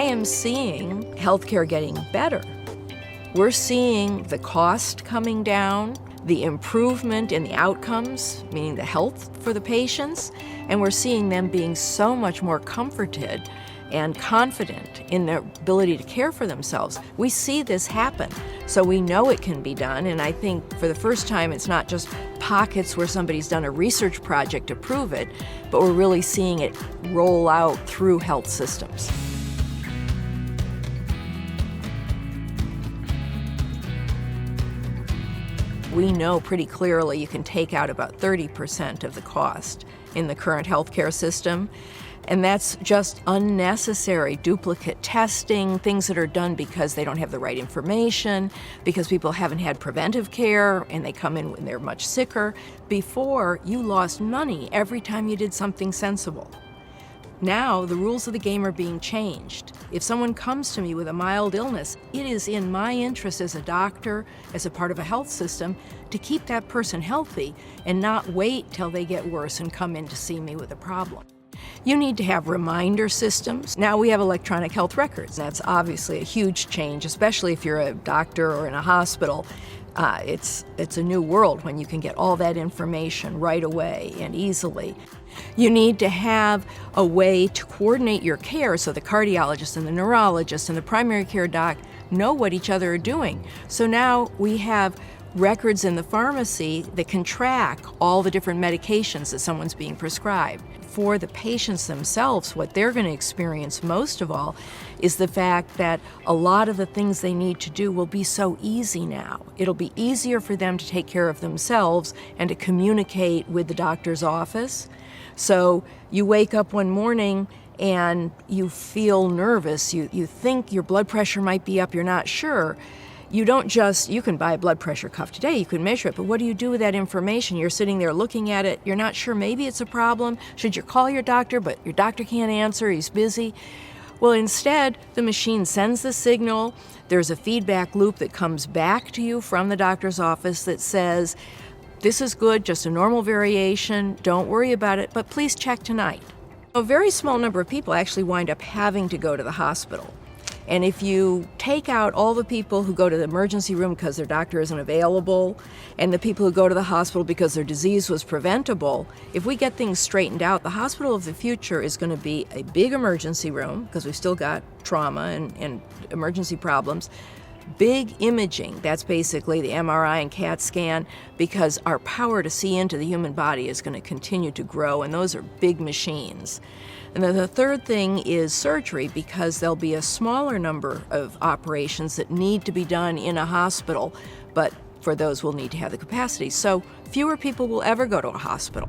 I am seeing healthcare getting better. We're seeing the cost coming down, the improvement in the outcomes, meaning the health for the patients, and we're seeing them being so much more comforted and confident in their ability to care for themselves. We see this happen, so we know it can be done, and I think for the first time it's not just pockets where somebody's done a research project to prove it, but we're really seeing it roll out through health systems. We know pretty clearly you can take out about 30% of the cost in the current healthcare system. And that's just unnecessary duplicate testing, things that are done because they don't have the right information, because people haven't had preventive care and they come in when they're much sicker. Before, you lost money every time you did something sensible. Now, the rules of the game are being changed. If someone comes to me with a mild illness, it is in my interest as a doctor, as a part of a health system, to keep that person healthy and not wait till they get worse and come in to see me with a problem. You need to have reminder systems. Now we have electronic health records. That's obviously a huge change, especially if you're a doctor or in a hospital. It's a new world when you can get all that information right away and easily. You need to have a way to coordinate your care so the cardiologist and the neurologist and the primary care doc know what each other are doing. So now we have records in the pharmacy that can track all the different medications that someone's being prescribed. For the patients themselves, what they're going to experience most of all is the fact that a lot of the things they need to do will be so easy now. It'll be easier for them to take care of themselves and to communicate with the doctor's office. So you wake up one morning and you feel nervous. You think your blood pressure might be up, you're not sure. You can buy a blood pressure cuff today, you can measure it, but what do you do with that information? You're sitting there looking at it, you're not sure, maybe it's a problem. Should you call your doctor, but your doctor can't answer, he's busy? Well, instead, the machine sends the signal, there's a feedback loop that comes back to you from the doctor's office that says, this is good, just a normal variation, don't worry about it, but please check tonight. A very small number of people actually wind up having to go to the hospital. And if you take out all the people who go to the emergency room because their doctor isn't available, and the people who go to the hospital because their disease was preventable, if we get things straightened out, the hospital of the future is going to be a big emergency room, because we've still got trauma and emergency problems, big imaging, that's basically the MRI and CAT scan, because our power to see into the human body is going to continue to grow, and those are big machines. And then the third thing is surgery, because there'll be a smaller number of operations that need to be done in a hospital, but for those we'll need to have the capacity. So fewer people will ever go to a hospital.